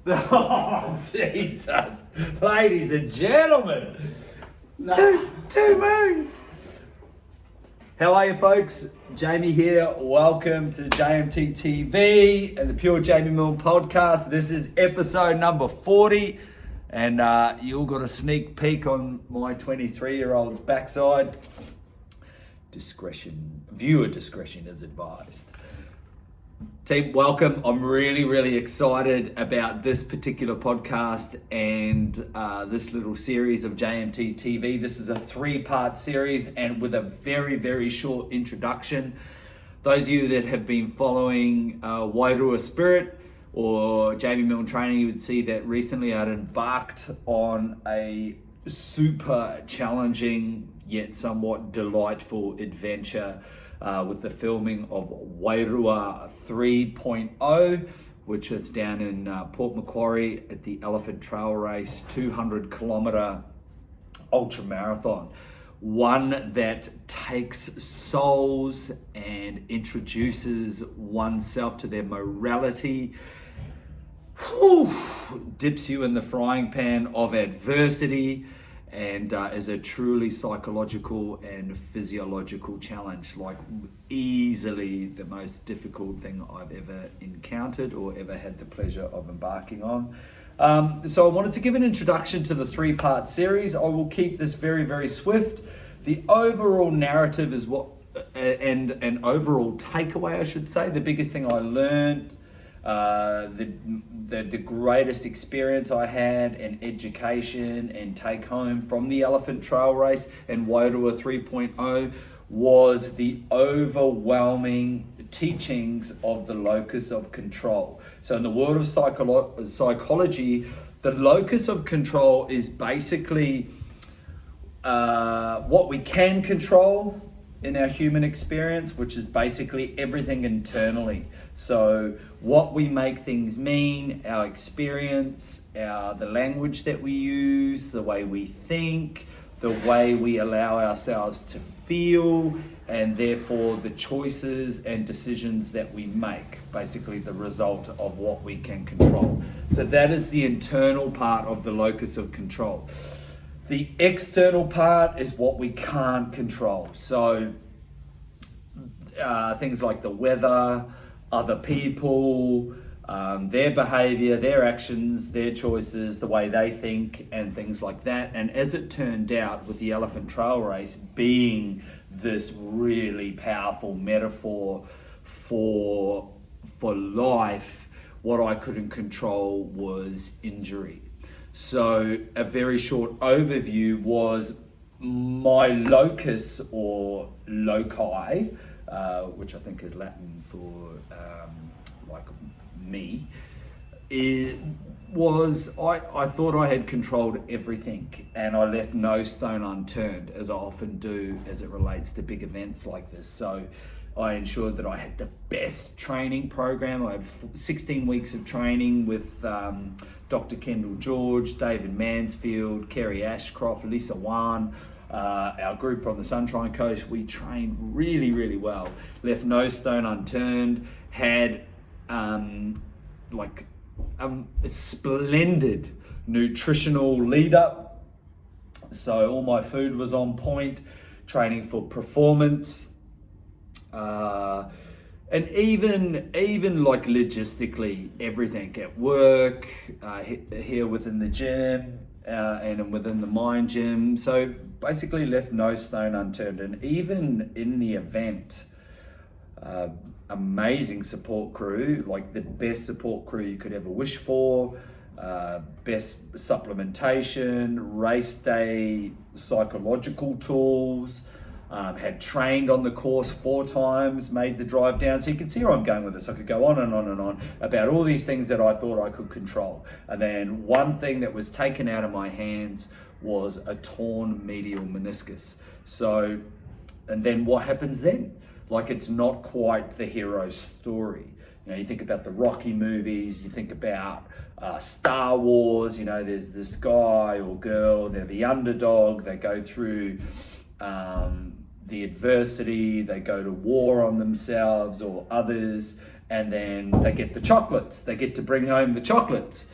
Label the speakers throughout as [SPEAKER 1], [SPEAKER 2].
[SPEAKER 1] Oh, Jesus. Ladies and gentlemen. Two moons. How are you, folks? Jamie here. Welcome to JMTTv and the Pure Jamie Milne podcast. This is episode number 40. And you all got a sneak peek on my 23-year-old's backside. Viewer discretion is advised. Team, welcome. I'm really excited about this particular podcast and this little series of JMTTv. This is a 3-part series and with a very short introduction. Those of you that have been following Wairua Spirit or Jamie Milne Training, you would see that recently I'd embarked on a super challenging yet somewhat delightful adventure with the filming of Wairua 3.0, which is down in Port Macquarie at the Elephant Trail Race 200 kilometer ultra marathon. One that takes souls and introduces oneself to their morality, dips you in the frying pan of adversity, and is a truly psychological and physiological challenge, like easily the most difficult thing I've ever encountered or ever had the pleasure of embarking on. So I wanted to give an introduction to the 3-part series. I will keep this very swift. The overall narrative is what, and an overall takeaway, I should say, the biggest thing I learned, the greatest experience I had in education and take home from the Elephant Trail Race and Wairua 3.0 was the overwhelming teachings of the Locus of Control. So in the world of psychology, the Locus of Control is basically what we can control in our human experience, which is basically everything internally. So what we make things mean, our experience, the language that we use, the way we think, the way we allow ourselves to feel, and therefore the choices and decisions that we make, basically the result of what we can control. So that is the internal part of the Locus of Control. The external part is what we can't control. So things like the weather, other people, their behavior, their actions, their choices, the way they think, and things like that. And as it turned out, with the Elephant Trail Race being this really powerful metaphor for life, what I couldn't control was injury. So a very short overview was my locus or loci, which I think is Latin for like me, it was I thought I had controlled everything and I left no stone unturned, as I often do as it relates to big events like this. So I ensured that I had the best training program. I had 16 weeks of training with Dr. Kendall George, David Mansfield, Kerry Ashcroft, Lisa Wan, our group from the Sunshine Coast. We trained really well, left no stone unturned, had a splendid nutritional lead up. So all my food was on point, training for performance. And even like logistically, everything at work, here within the gym, and within the mind gym. So basically left no stone unturned. And even in the event, amazing support crew, like the best support crew you could ever wish for, best supplementation, race day psychological tools, had trained on the course 4 times, made the drive down. So you can see where I'm going with this. I could go on and on about all these things that I thought I could control. And then one thing that was taken out of my hands was a torn medial meniscus. So, and then what happens then? Like, it's not quite the hero story. You know, you think about the Rocky movies, you think about Star Wars, you know, there's this guy or girl, they're the underdog, they go through the adversity, they go to war on themselves or others, and then they get the chocolates. They get to bring home the chocolates.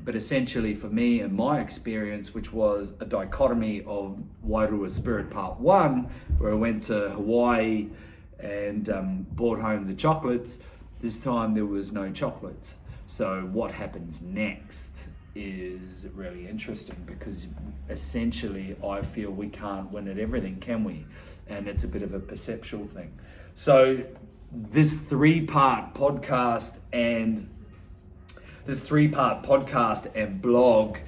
[SPEAKER 1] But essentially for me and my experience, which was a dichotomy of Wairua Spirit Part 1, where I went to Hawaii and brought home the chocolates, this time there was no chocolates. So what happens next is really interesting, because essentially I feel we can't win at everything, can we? And it's a bit of a perceptual thing. So this three-part podcast and blog,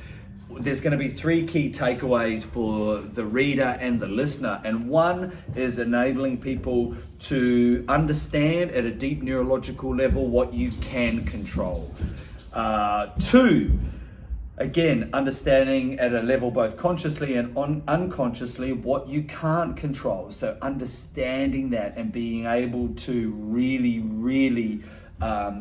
[SPEAKER 1] there's going to be three key takeaways for the reader and the listener. And one is enabling people to understand at a deep neurological level what you can control. Two, again, understanding at a level both consciously and unconsciously what you can't control. So understanding that and being able to really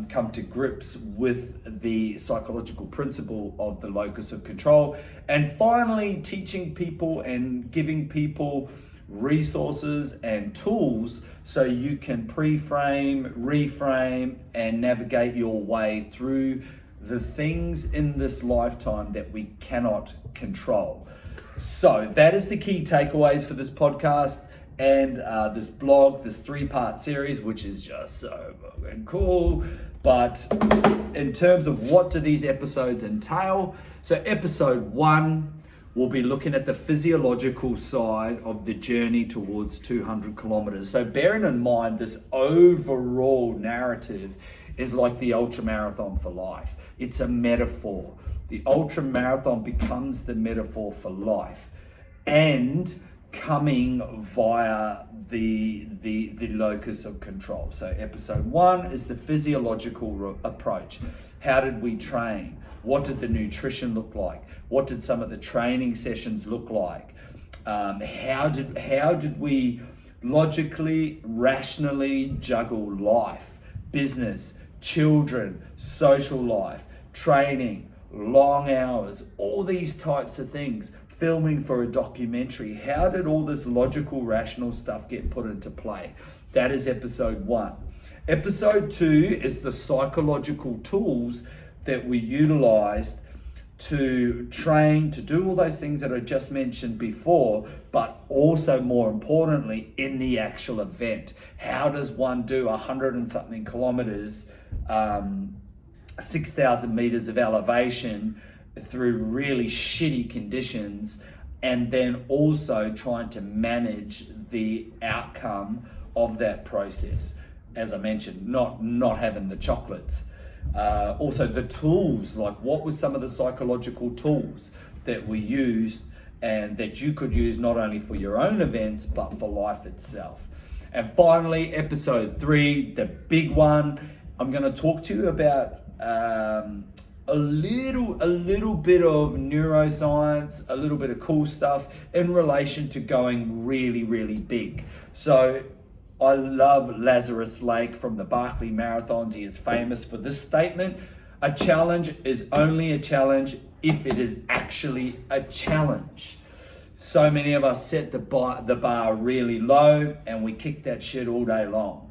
[SPEAKER 1] come to grips with the psychological principle of the locus of control. And finally, teaching people and giving people resources and tools so you can pre-frame, reframe, and navigate your way through the things in this lifetime that we cannot control. So that is the key takeaways for this podcast and this blog, this three-part series, which is just so fucking cool. But in terms of what do these episodes entail? So episode 1, we'll be looking at the physiological side of the journey towards 200 kilometers. So bearing in mind this overall narrative is like the ultra marathon for life. It's a metaphor. The ultra marathon becomes the metaphor for life, and coming via the locus of control. So episode 1 is the physiological approach. How did we train? What did the nutrition look like? What did some of the training sessions look like? How did we logically, rationally juggle life, business, children, social life, training, long hours, all these types of things, filming for a documentary? How did all this logical, rational stuff get put into play? That is episode 1. Episode 2 is the psychological tools that we utilized to train, to do all those things that I just mentioned before, but also more importantly, in the actual event. How does one do 100 and something kilometers, 6,000 meters of elevation through really shitty conditions, and then also trying to manage the outcome of that process? As I mentioned, not having the chocolates. Also the tools, like what were some of the psychological tools that we used and that you could use not only for your own events, but for life itself. And finally, episode 3, the big one, I'm going to talk to you about a little bit of neuroscience, a little bit of cool stuff in relation to going really big. So I love Lazarus Lake from the Barkley Marathons. He is famous for this statement: a challenge is only a challenge if it is actually a challenge. So many of us set the bar really low and we kick that shit all day long.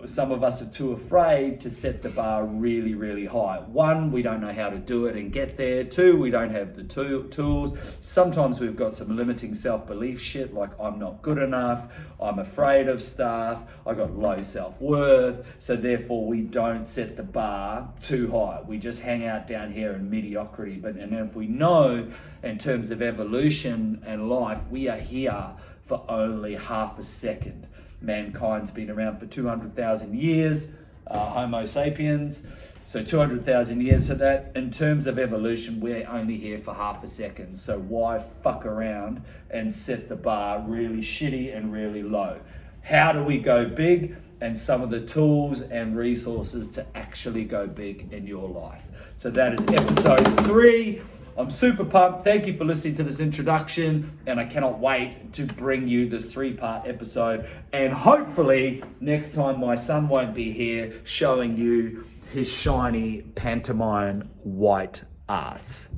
[SPEAKER 1] Some of us are too afraid to set the bar really high. 1, we don't know how to do it and get there. 2, we don't have the tools. Sometimes we've got some limiting self-belief shit, like I'm not good enough, I'm afraid of stuff, I got low self-worth, so therefore we don't set the bar too high. We just hang out down here in mediocrity. And if we know in terms of evolution and life, we are here for only half a second. Mankind's been around for 200,000 years, Homo sapiens, so 200,000 years. So that in terms of evolution, we're only here for half a second. So why fuck around and set the bar really shitty and really low? How do we go big? And some of the tools and resources to actually go big in your life. So that is episode 3. I'm super pumped. Thank you for listening to this introduction, and I cannot wait to bring you this 3-part episode. And hopefully next time my son won't be here showing you his shiny pantomime white ass.